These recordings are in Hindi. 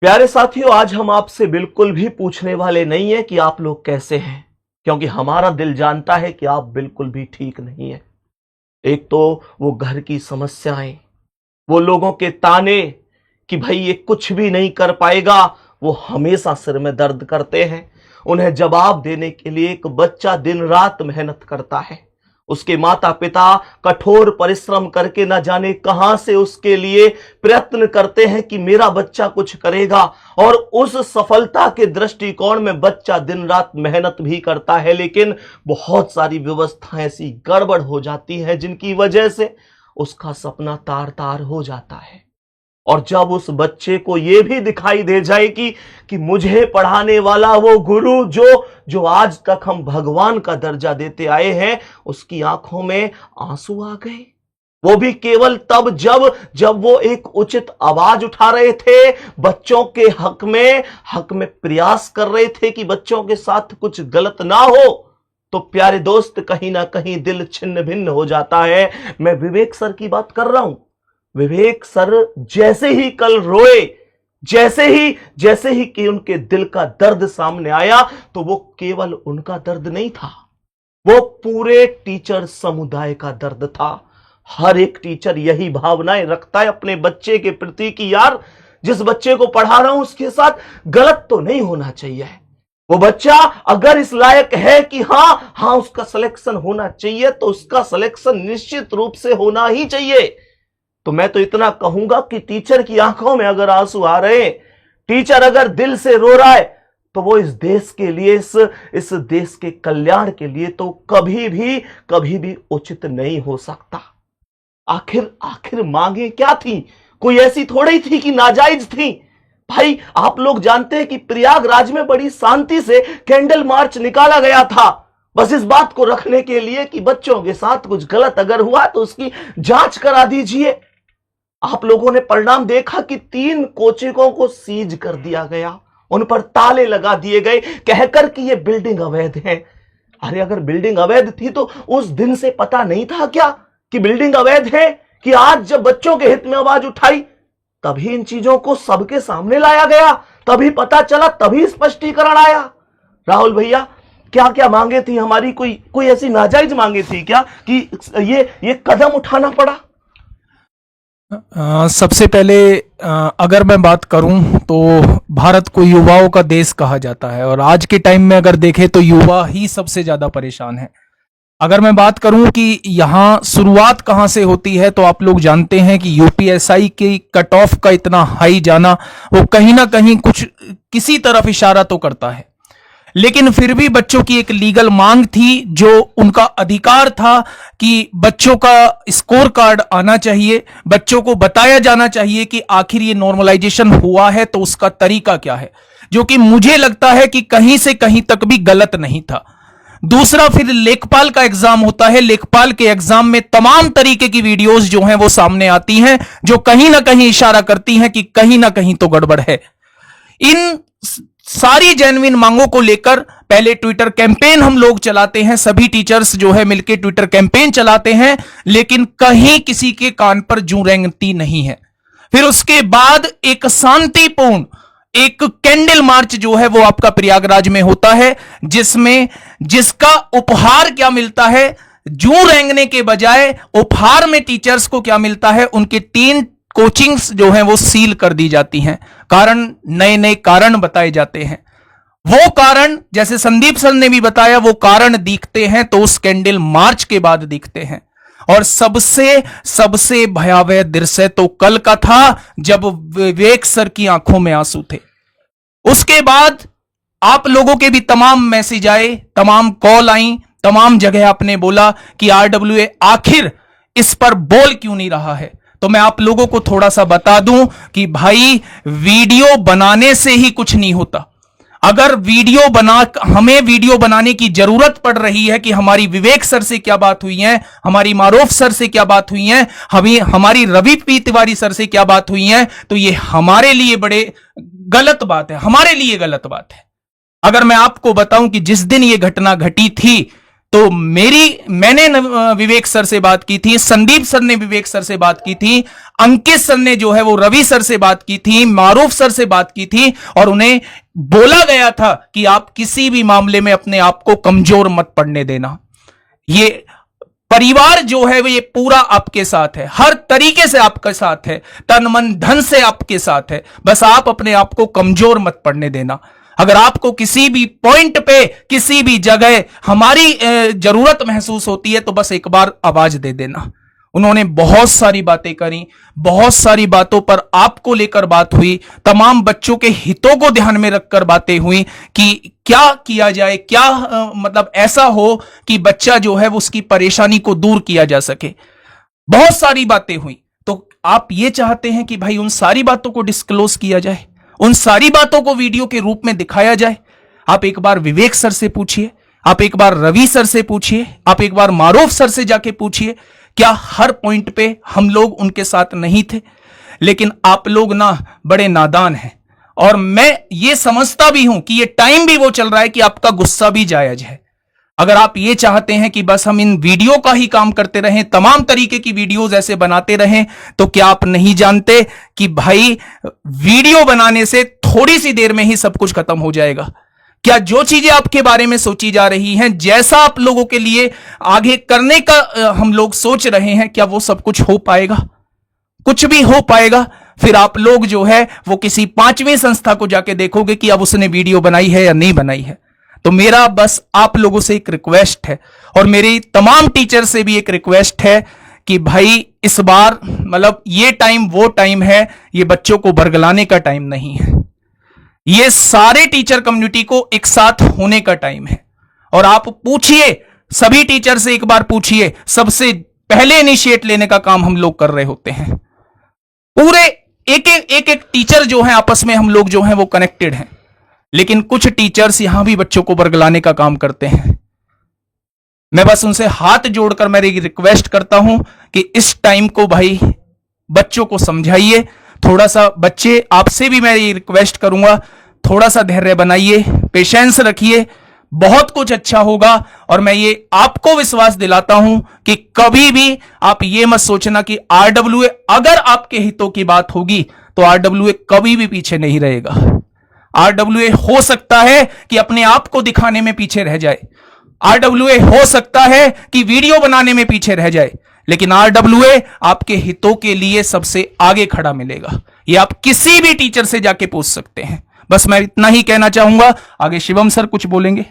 प्यारे साथियों, आज हम आपसे बिल्कुल भी पूछने वाले नहीं है कि आप लोग कैसे हैं, क्योंकि हमारा दिल जानता है कि आप बिल्कुल भी ठीक नहीं है। एक तो वो घर की समस्याएं, वो लोगों के ताने कि भाई ये कुछ भी नहीं कर पाएगा, वो हमेशा सिर में दर्द करते हैं। उन्हें जवाब देने के लिए एक बच्चा दिन रात मेहनत करता है। उसके माता पिता कठोर परिश्रम करके न जाने कहां से उसके लिए प्रयत्न करते हैं कि मेरा बच्चा कुछ करेगा, और उस सफलता के दृष्टिकोण में बच्चा दिन रात मेहनत भी करता है, लेकिन बहुत सारी व्यवस्थाएं ऐसी गड़बड़ हो जाती है जिनकी वजह से उसका सपना तार तार हो जाता है। और जब उस बच्चे को यह भी दिखाई दे जाए कि मुझे पढ़ाने वाला वो गुरु जो आज तक हम भगवान का दर्जा देते आए हैं, उसकी आंखों में आंसू आ गए। वो भी केवल तब जब वो एक उचित आवाज उठा रहे थे, बच्चों के हक में प्रयास कर रहे थे कि बच्चों के साथ कुछ गलत ना हो। तो प्यारे दोस्त, कहीं ना कहीं दिल छिन्न भिन्न हो जाता है। मैं विवेक सर की बात कर रहा हूं। विवेक सर जैसे ही कल रोए, जैसे ही कि उनके दिल का दर्द सामने आया, तो वो केवल उनका दर्द नहीं था, वो पूरे टीचर समुदाय का दर्द था। हर एक टीचर यही भावनाएं रखता है अपने बच्चे के प्रति कि यार, जिस बच्चे को पढ़ा रहा हूं उसके साथ गलत तो नहीं होना चाहिए। वो बच्चा अगर इस लायक है कि हाँ उसका सिलेक्शन होना चाहिए, तो उसका सिलेक्शन निश्चित रूप से होना ही चाहिए। तो मैं तो इतना कहूंगा कि टीचर की आंखों में अगर आंसू आ रहे हैं, टीचर अगर दिल से रो रहा है, तो वो इस देश के लिए, इस देश के कल्याण के लिए तो कभी भी उचित नहीं हो सकता। आखिर मांगे क्या थी? कोई ऐसी थोड़ी थी कि नाजायज थी। भाई, आप लोग जानते हैं कि प्रयागराज में बड़ी शांति से कैंडल मार्च निकाला गया था, बस इस बात को रखने के लिए कि बच्चों के साथ कुछ गलत अगर हुआ तो उसकी जांच करा दीजिए। आप लोगों ने परिणाम देखा कि 3 कोचिंगों को सीज कर दिया गया, उन पर ताले लगा दिए गए, कहकर कि ये बिल्डिंग अवैध है। अरे, अगर बिल्डिंग अवैध थी तो उस दिन से पता नहीं था क्या कि बिल्डिंग अवैध है? कि आज जब बच्चों के हित में आवाज उठाई, तभी इन चीजों को सबके सामने लाया गया, तभी पता चला, तभी स्पष्टीकरण आया। राहुल भैया, क्या क्या मांगे थी हमारी? कोई ऐसी नाजायज मांगे थी क्या कि ये कदम उठाना पड़ा? सबसे पहले अगर मैं बात करूं तो भारत को युवाओं का देश कहा जाता है, और आज के टाइम में अगर देखें तो युवा ही सबसे ज्यादा परेशान है। अगर मैं बात करूं कि यहाँ शुरुआत कहां से होती है, तो आप लोग जानते हैं कि यूपीएसआई की कट ऑफ का इतना हाई जाना, वो कहीं ना कहीं कुछ किसी तरफ इशारा तो करता है। लेकिन फिर भी बच्चों की एक लीगल मांग थी, जो उनका अधिकार था कि बच्चों का स्कोर कार्ड आना चाहिए, बच्चों को बताया जाना चाहिए कि आखिर ये नॉर्मलाइजेशन हुआ है तो उसका तरीका क्या है, जो कि मुझे लगता है कि कहीं से कहीं तक भी गलत नहीं था। दूसरा, फिर लेखपाल का एग्जाम होता है। लेखपाल के एग्जाम में तमाम तरीके की वीडियोस जो हैं वो सामने आती हैं, जो कहीं ना कहीं इशारा करती हैं कि कहीं ना कहीं तो गड़बड़ है। इन सारी जेन्युइन मांगों को लेकर पहले ट्विटर कैंपेन हम लोग चलाते हैं, सभी टीचर्स जो है मिलकर ट्विटर कैंपेन चलाते हैं, लेकिन कहीं किसी के कान पर जूं रेंगती नहीं है। फिर उसके बाद एक शांतिपूर्ण एक कैंडल मार्च जो है वो आपका प्रयागराज में होता है, जिसका उपहार क्या मिलता है? जूं रेंगने के बजाय उपहार में टीचर्स को क्या मिलता है? उनके 3 कोचिंग्स जो हैं वो सील कर दी जाती हैं। कारण, नए नए कारण बताए जाते हैं। वो कारण, जैसे संदीप सर ने भी बताया, वो कारण दिखते हैं तो उस कैंडल मार्च के बाद दिखते हैं। और सबसे भयावह दृश्य तो कल का था, जब विवेक सर की आंखों में आंसू थे। उसके बाद आप लोगों के भी तमाम मैसेज आए, तमाम कॉल आई, तमाम जगह आपने बोला कि आरडब्ल्यूए आखिर इस पर बोल क्यों नहीं रहा है। तो मैं आप लोगों को थोड़ा सा बता दूं कि भाई, वीडियो बनाने से ही कुछ नहीं होता। अगर हमें वीडियो बनाने की जरूरत पड़ रही है कि हमारी विवेक सर से क्या बात हुई है, हमारी मारूफ सर से क्या बात हुई है, हमारी रवि पी तिवारी सर से क्या बात हुई है, तो ये हमारे लिए बड़े गलत बात है, हमारे लिए गलत बात है। अगर मैं आपको बताऊं कि जिस दिन ये घटना घटी थी, तो मैंने विवेक सर से बात की थी, संदीप सर ने विवेक सर से बात की थी, अंकित सर ने जो है वो रवि सर से बात की थी, मारूफ सर से बात की थी, और उन्हें बोला गया था कि आप किसी भी मामले में अपने आप को कमजोर मत पड़ने देना। ये परिवार जो है वो ये पूरा आपके साथ है, हर तरीके से आपके साथ है, तन मन धन से आपके साथ है। बस आप अपने आप को कमजोर मत पड़ने देना। अगर आपको किसी भी पॉइंट पे, किसी भी जगह हमारी जरूरत महसूस होती है तो बस एक बार आवाज दे देना। उन्होंने बहुत सारी बातें करी, बहुत सारी बातों पर आपको लेकर बात हुई, तमाम बच्चों के हितों को ध्यान में रखकर बातें हुई कि क्या किया जाए, क्या मतलब ऐसा हो कि बच्चा जो है वो उसकी परेशानी को दूर किया जा सके। बहुत सारी बातें हुई। तो आप ये चाहते हैं कि भाई उन सारी बातों को डिस्क्लोज किया जाए, उन सारी बातों को वीडियो के रूप में दिखाया जाए। आप एक बार विवेक सर से पूछिए, आप एक बार रवि सर से पूछिए, आप एक बार मारूफ सर से जाके पूछिए, क्या हर पॉइंट पे हम लोग उनके साथ नहीं थे? लेकिन आप लोग ना बड़े नादान हैं, और मैं ये समझता भी हूं कि ये टाइम भी वो चल रहा है कि आपका गुस्सा भी जायज है। अगर आप ये चाहते हैं कि बस हम इन वीडियो का ही काम करते रहें, तमाम तरीके की वीडियोस ऐसे बनाते रहें, तो क्या आप नहीं जानते कि भाई वीडियो बनाने से थोड़ी सी देर में ही सब कुछ खत्म हो जाएगा? क्या जो चीजें आपके बारे में सोची जा रही हैं, जैसा आप लोगों के लिए आगे करने का हम लोग सोच रहे हैं, क्या वो सब कुछ हो पाएगा? कुछ भी हो पाएगा? फिर आप लोग जो है वो किसी 5वीं संस्था को जाके देखोगे कि अब उसने वीडियो बनाई है या नहीं बनाई है। तो मेरा बस आप लोगों से एक रिक्वेस्ट है, और मेरी तमाम टीचर से भी एक रिक्वेस्ट है कि भाई इस बार मतलब ये टाइम वो टाइम है, ये बच्चों को बरगलाने का टाइम नहीं है। ये सारे टीचर कम्युनिटी को एक साथ होने का टाइम है। और आप पूछिए, सभी टीचर से एक बार पूछिए, सबसे पहले इनिशिएट लेने का काम हम लोग कर रहे होते हैं। पूरे एक टीचर जो है आपस में हम लोग जो है वो कनेक्टेड हैं, लेकिन कुछ टीचर्स यहां भी बच्चों को बरगलाने का काम करते हैं। मैं बस उनसे हाथ जोड़कर मेरी रिक्वेस्ट करता हूं कि इस टाइम को भाई बच्चों को समझाइए थोड़ा सा। बच्चे, आपसे भी मैं ये रिक्वेस्ट करूंगा, थोड़ा सा धैर्य बनाइए, पेशेंस रखिए, बहुत कुछ अच्छा होगा। और मैं ये आपको विश्वास दिलाता हूं कि कभी भी आप ये मत सोचना कि आरडब्ल्यूए, अगर आपके हितों की बात होगी तो आरडब्ल्यूए कभी भी पीछे नहीं रहेगा। आरडब्ल्यूए हो सकता है कि अपने आप को दिखाने में पीछे रह जाए, आरडब्ल्यूए हो सकता है कि वीडियो बनाने में पीछे रह जाए, लेकिन आरडब्ल्यूए आपके हितों के लिए सबसे आगे खड़ा मिलेगा। ये आप किसी भी टीचर से जाके पूछ सकते हैं। बस मैं इतना ही कहना चाहूंगा। आगे शिवम सर कुछ बोलेंगे।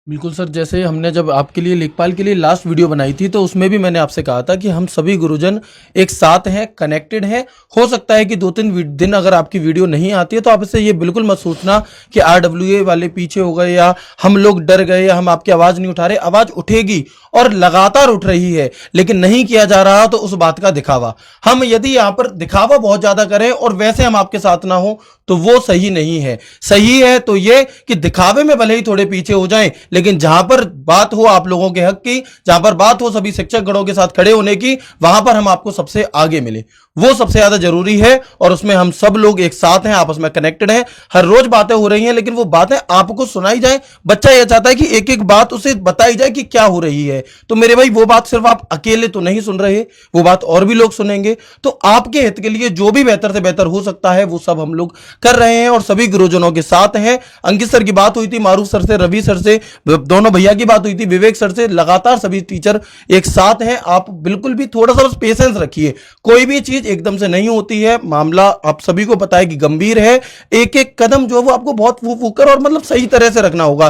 बिल्कुल सर, जैसे हमने जब आपके लिए लेखपाल के लिए लास्ट वीडियो बनाई थी तो उसमें भी मैंने आपसे कहा था कि हम सभी गुरुजन एक साथ हैं, कनेक्टेड हैं। हो सकता है कि 2-3 दिन अगर आपकी वीडियो नहीं आती है तो आप इससे ये बिल्कुल मत सोचना कि आरडब्ल्यूए वाले पीछे हो गए या हम लोग डर गए या हम आपकी आवाज़ नहीं उठा रहे। आवाज़ उठेगी और लगातार उठ रही है, लेकिन नहीं किया जा रहा तो उस बात का दिखावा। हम यदि यहाँ पर दिखावा बहुत ज़्यादा करें और वैसे हम आपके साथ ना हो तो वो सही नहीं है। सही है तो ये कि दिखावे में भले ही थोड़े पीछे हो जाएं, लेकिन जहां पर बात हो आप लोगों के हक की, जहां पर बात हो सभी शिक्षक गणों के साथ खड़े होने की, वहां पर हम आपको सबसे आगे मिले, वो सबसे ज्यादा जरूरी है। और उसमें हम सब लोग एक साथ हैं, आपस में कनेक्टेड हैं। हर रोज बातें हो रही हैं, लेकिन वो बातें आपको सुनाई जाए। बच्चा यह चाहता है कि एक एक बात उसे बताई जाए कि क्या हो रही है। तो मेरे भाई, वो बात सिर्फ आप अकेले तो नहीं सुन रहे, वो बात और भी लोग सुनेंगे। तो आपके हित के लिए जो भी बेहतर से बेहतर हो सकता है वो सब हम लोग कर रहे हैं और सभी गुरुजनों के साथ हैं। अंकित सर की बात हुई थी, मारूफ सर से, रवि सर से, दोनों भैया की बात हुई थी, विवेक सर से, लगातार सभी टीचर एक साथ हैं। आप बिल्कुल भी थोड़ा सा बस पेशेंस रखिए। कोई भी चीज एकदम से नहीं होती है। मामला आप सभी को पता है कि गंभीर है। एक एक कदम जो है वो आपको बहुत फूकर और मतलब सही तरह से रखना होगा।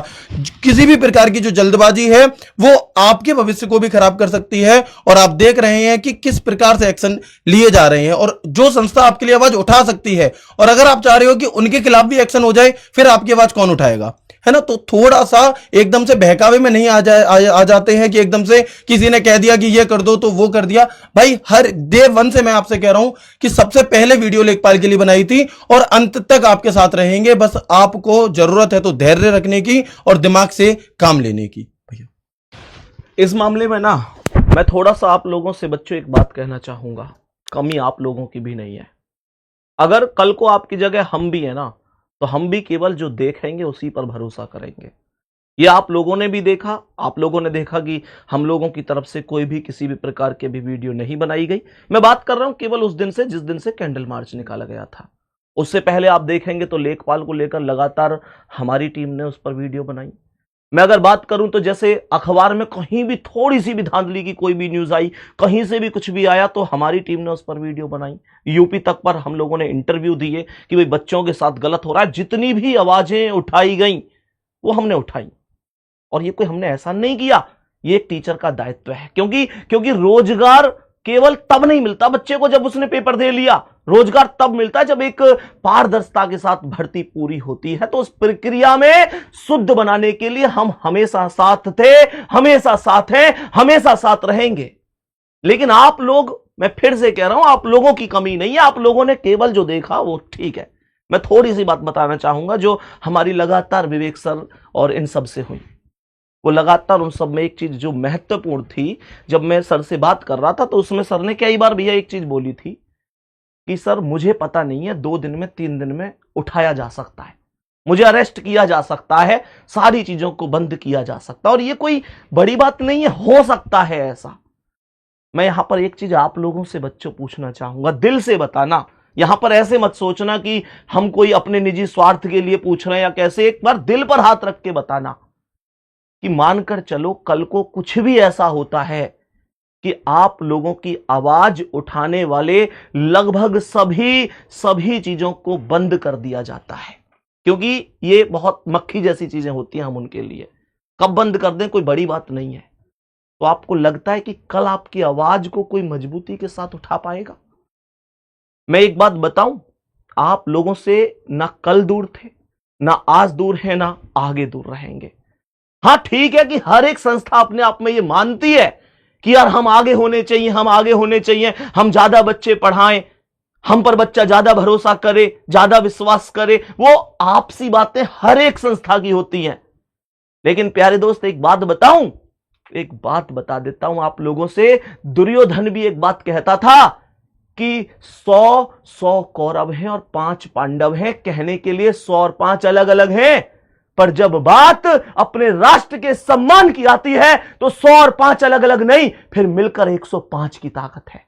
किसी भी प्रकार की जो जल्दबाजी है वो आपके भविष्य को भी खराब कर सकती है। और आप देख रहे हैं कि किस प्रकार से एक्शन लिए जा रहे हैं और जो संस्था आपके लिए आवाज उठा सकती है, और अगर आप चाह रहे हो कि उनके खिलाफ भी एक्शन हो जाए, फिर आपकी आवाज कौन उठाएगा, है ना। तो थोड़ा सा एकदम से बहकावे में नहीं आ जाते हैं कि एकदम से किसी ने कह दिया कि ये कर दो तो वो कर दिया। भाई, हर डे 1 से मैं आपसे कह रहा हूं कि सबसे पहले वीडियो लेखपाल के लिए बनाई थी और अंत तक आपके साथ रहेंगे। बस आपको जरूरत है तो धैर्य रखने की और दिमाग से काम लेने की। भैया, इस मामले में ना मैं थोड़ा सा आप लोगों से बच्चों एक बात कहना चाहूंगा। कमी आप लोगों की भी नहीं है। अगर कल को आपकी जगह हम भी है ना, तो हम भी केवल जो देखेंगे उसी पर भरोसा करेंगे। ये आप लोगों ने भी देखा, आप लोगों ने देखा कि हम लोगों की तरफ से कोई भी किसी भी प्रकार के भी वीडियो नहीं बनाई गई। मैं बात कर रहा हूं केवल उस दिन से जिस दिन से कैंडल मार्च निकाला गया था। उससे पहले आप देखेंगे तो लेखपाल को लेकर लगातार हमारी टीम ने उस पर वीडियो बनाई। मैं अगर बात करूं तो जैसे अखबार में कहीं भी थोड़ी सी भी धांधली की कोई भी न्यूज आई, कहीं से भी कुछ भी आया, तो हमारी टीम ने उस पर वीडियो बनाई। यूपी तक पर हम लोगों ने इंटरव्यू दिए कि भाई बच्चों के साथ गलत हो रहा है। जितनी भी आवाजें उठाई गई वो हमने उठाई, और ये कोई हमने ऐसा नहीं किया, ये एक टीचर का दायित्व है। क्योंकि रोजगार केवल तब नहीं मिलता बच्चे को जब उसने पेपर दे लिया। रोजगार तब मिलता है जब एक पारदर्शिता के साथ भर्ती पूरी होती है। तो उस प्रक्रिया में शुद्ध बनाने के लिए हम हमेशा साथ थे, हमेशा साथ हैं, हमेशा साथ रहेंगे। लेकिन आप लोग, मैं फिर से कह रहा हूं, आप लोगों की कमी नहीं है, आप लोगों ने केवल जो देखा वो ठीक है। मैं थोड़ी सी बात बताना चाहूंगा जो हमारी लगातार विवेक सर और इन सब से हुई। वो लगातार उन सब में एक चीज जो महत्वपूर्ण थी, जब मैं सर से बात कर रहा था तो उसमें सर ने कई बार भैया एक चीज बोली थी कि सर मुझे पता नहीं है 2 दिन में 3 दिन में उठाया जा सकता है, मुझे अरेस्ट किया जा सकता है, सारी चीजों को बंद किया जा सकता है, और ये कोई बड़ी बात नहीं है, हो सकता है ऐसा। मैं यहां पर एक चीज आप लोगों से बच्चों पूछना चाहूंगा, दिल से बताना। यहां पर ऐसे मत सोचना कि हम कोई अपने निजी स्वार्थ के लिए पूछ रहे हैं या कैसे। एक बार दिल पर हाथ रख के बताना कि मानकर चलो कल को कुछ भी ऐसा होता है कि आप लोगों की आवाज उठाने वाले लगभग सभी चीजों को बंद कर दिया जाता है, क्योंकि ये बहुत मक्खी जैसी चीजें होती हैं हम उनके लिए। कब बंद कर दें कोई बड़ी बात नहीं है। तो आपको लगता है कि कल आपकी आवाज को कोई मजबूती के साथ उठा पाएगा? मैं एक बात बताऊं, आप लोगों से ना कल दूर थे, ना आज दूर है, ना आगे दूर रहेंगे। हां ठीक है कि हर एक संस्था अपने आप में ये मानती है कि यार हम आगे होने चाहिए, हम आगे होने चाहिए, हम ज्यादा बच्चे पढ़ाएं, हम पर बच्चा ज्यादा भरोसा करे, ज्यादा विश्वास करे। वो आपसी बातें हर एक संस्था की होती हैं। लेकिन प्यारे दोस्त एक बात बताऊं, एक बात बता देता हूं आप लोगों से। दुर्योधन भी एक बात कहता था कि 100 कौरव हैं और 5 पांडव हैं। कहने के लिए 100 और 5 अलग अलग हैं, पर जब बात अपने राष्ट्र के सम्मान की आती है तो 100 और 5 अलग अलग नहीं, फिर मिलकर 105 की ताकत है।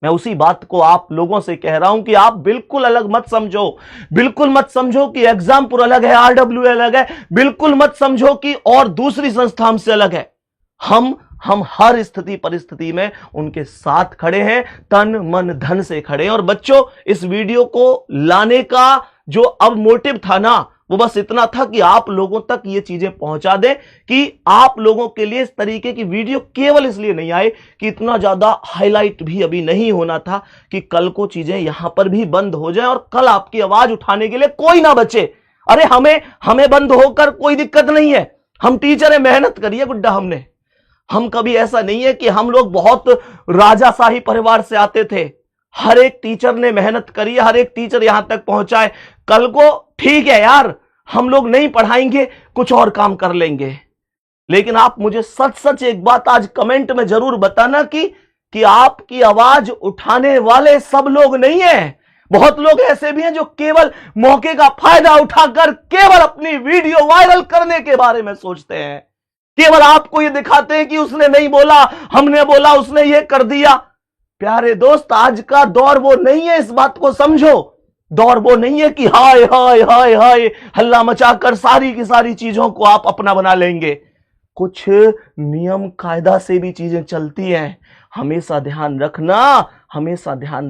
मैं उसी बात को आप लोगों से कह रहा हूं कि आप बिल्कुल अलग मत समझो, बिल्कुल मत समझो कि एग्जामपुर अलग है, आरडब्ल्यू अलग है, बिल्कुल मत समझो कि और दूसरी संस्था हमसे अलग है। हम हर स्थिति परिस्थिति में उनके साथ खड़े हैं, तन मन धन से खड़े हैं। और बच्चों, इस वीडियो को लाने का जो अब मोटिव था ना, वो बस इतना था कि आप लोगों तक ये चीजें पहुंचा दें कि आप लोगों के लिए इस तरीके की वीडियो केवल इसलिए नहीं आए कि इतना ज्यादा हाईलाइट भी अभी नहीं होना था कि कल को चीजें यहां पर भी बंद हो जाए और कल आपकी आवाज उठाने के लिए कोई ना बचे। अरे हमें बंद होकर कोई दिक्कत नहीं है, हम टीचर है, मेहनत करिए गुड्डा। हम कभी ऐसा नहीं है कि हम लोग बहुत राजाशाही परिवार से आते थे। हर एक टीचर ने मेहनत करी है, हर एक टीचर यहां तक पहुंचा है। कल को ठीक है यार, हम लोग नहीं पढ़ाएंगे, कुछ और काम कर लेंगे, लेकिन आप मुझे सच एक बात आज कमेंट में जरूर बताना कि आपकी आवाज उठाने वाले सब लोग नहीं है। बहुत लोग ऐसे भी हैं जो केवल मौके का फायदा उठाकर केवल अपनी वीडियो वायरल करने के बारे में सोचते हैं। केवल आपको ये दिखाते हैं कि उसने नहीं बोला, हमने बोला, उसने ये कर दिया। प्यारे दोस्त, आज का दौर वो नहीं है, इस बात को समझो। दौर वो नहीं है कि हाय हाय हाय हाय हल्ला मचाकर सारी की सारी चीजों को आप अपना बना लेंगे। कुछ नियम कायदा से भी चीजें चलती हैं। हमेशा ध्यान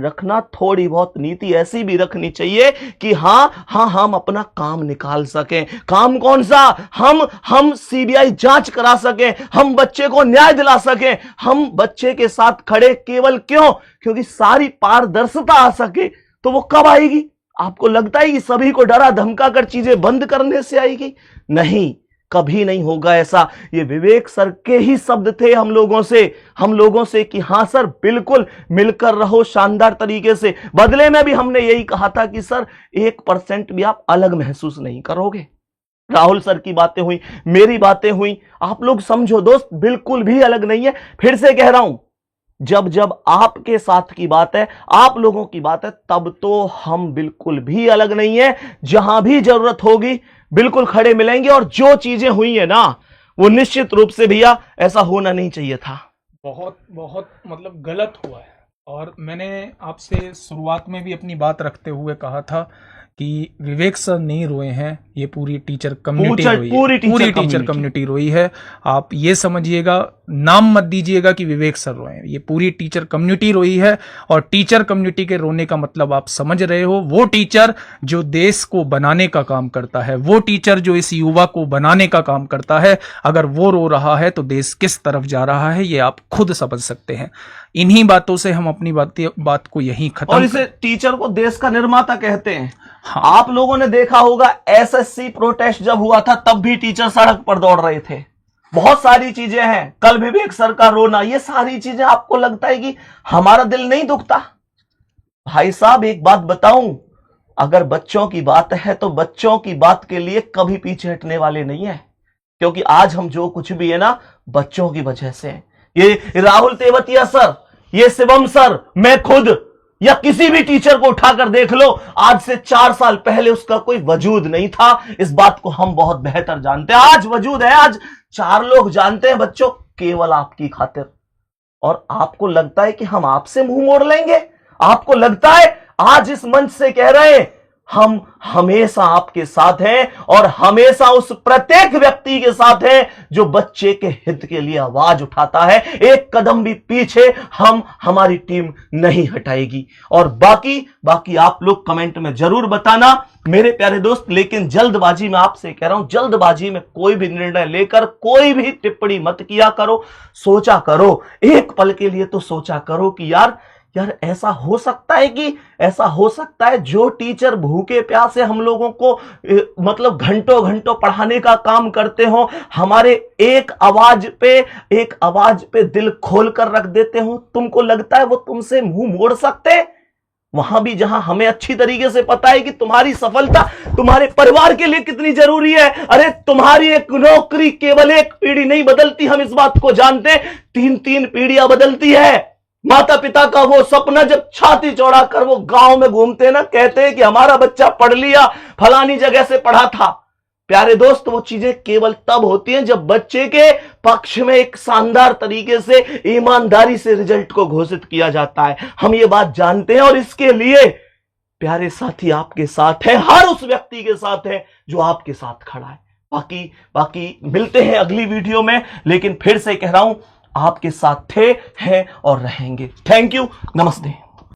रखना, थोड़ी बहुत नीति ऐसी भी रखनी चाहिए कि हाँ हम अपना काम निकाल सकें। काम कौन सा? हम सीबीआई जांच करा सकें, हम बच्चे को न्याय दिला सकें, हम बच्चे के साथ खड़े। केवल क्यों? क्योंकि सारी पारदर्शिता आ सके। तो वो कब आएगी? आपको लगता है कि सभी को डरा धमका कर चीजें बंद करने से आएगी? नहीं, कभी नहीं होगा ऐसा। ये विवेक सर के ही शब्द थे हम लोगों से कि हां सर, बिल्कुल मिलकर रहो शानदार तरीके से। बदले में भी हमने यही कहा था कि सर 1% भी आप अलग महसूस नहीं करोगे। राहुल सर की बातें हुई, मेरी बातें हुई, आप लोग समझो दोस्त, बिल्कुल भी अलग नहीं है। फिर से कह रहा हूं, जब आपके साथ की बात है, आप लोगों की बात है, तब तो हम बिल्कुल भी अलग नहीं है। जहां भी जरूरत होगी बिल्कुल खड़े मिलेंगे। और जो चीजें हुई है ना, वो निश्चित रूप से भैया ऐसा होना नहीं चाहिए था। बहुत बहुत मतलब गलत हुआ है। और मैंने आपसे शुरुआत में भी अपनी बात रखते हुए कहा था कि विवेक सर नहीं रोए हैं, ये पूरी टीचर कम्युनिटी रोई है, पूरी टीचर कम्युनिटी रोई है। आप ये समझिएगा, नाम मत दीजिएगा कि विवेक सर रोए हैं, ये पूरी टीचर कम्युनिटी रोई है। और टीचर कम्युनिटी के रोने का मतलब आप समझ रहे हो, वो टीचर जो देश को बनाने का काम करता है, वो टीचर जो इस युवा को बनाने का काम करता है, अगर वो रो रहा है तो देश किस तरफ जा रहा है ये आप खुद समझ सकते हैं। इन्हीं बातों से हम अपनी बात को यहीं खत्म। और इसे टीचर को देश का निर्माता कहते हैं। हाँ। आप लोगों ने देखा होगा एसएससी प्रोटेस्ट जब हुआ था तब भी टीचर सड़क पर दौड़ रहे थे। बहुत सारी चीजें हैं, कल विवेक सर का रोना, ये सारी चीजें आपको लगता है कि हमारा दिल नहीं दुखता? भाई साहब एक बात बताऊं, अगर बच्चों की बात है तो बच्चों की बात के लिए कभी पीछे हटने वाले नहीं है, क्योंकि आज हम जो कुछ भी है ना बच्चों की वजह से। ये राहुल तेवतिया सर, ये शिवम सर, मैं खुद, या किसी भी टीचर को उठाकर देख लो, आज से 4 साल पहले उसका कोई वजूद नहीं था। इस बात को हम बहुत बेहतर जानते हैं। आज वजूद है, आज 4 लोग जानते हैं बच्चों, केवल आपकी खातिर। और आपको लगता है कि हम आपसे मुंह मोड़ लेंगे? आपको लगता है, आज इस मंच से कह रहे हैं, हम हमेशा आपके साथ हैं और हमेशा उस प्रत्येक व्यक्ति के साथ हैं जो बच्चे के हित के लिए आवाज उठाता है। एक कदम भी पीछे हमारी टीम नहीं हटाएगी। और बाकी आप लोग कमेंट में जरूर बताना मेरे प्यारे दोस्त। लेकिन जल्दबाजी में आपसे कह रहा हूं, जल्दबाजी में कोई भी निर्णय लेकर कोई भी टिप्पणी मत किया करो। सोचा करो, एक पल के लिए तो सोचा करो कि यार ऐसा हो सकता है जो टीचर भूखे प्यासे हम लोगों को मतलब घंटों घंटों पढ़ाने का काम करते हो, हमारे एक आवाज पे दिल खोल कर रख देते हो, तुमको लगता है वो तुमसे मुंह मोड़ सकते? वहां भी जहां हमें अच्छी तरीके से पता है कि तुम्हारी सफलता तुम्हारे परिवार के लिए कितनी जरूरी है। अरे तुम्हारी एक नौकरी केवल एक पीढ़ी नहीं बदलती, हम इस बात को जानते हैं, 3-3 पीढ़ियां बदलती है। माता पिता का वो सपना जब छाती चौड़ा कर वो गांव में घूमते ना, कहते हैं कि हमारा बच्चा पढ़ लिया, फलानी जगह से पढ़ा था। प्यारे दोस्त, वो चीजें केवल तब होती हैं जब बच्चे के पक्ष में एक शानदार तरीके से ईमानदारी से रिजल्ट को घोषित किया जाता है। हम ये बात जानते हैं और इसके लिए प्यारे साथी आपके साथ है, हर उस व्यक्ति के साथ है जो आपके साथ खड़ा है। बाकी मिलते हैं अगली वीडियो में, लेकिन फिर से कह रहा हूं, आपके साथ थे, हैं और रहेंगे। थैंक यू, नमस्ते।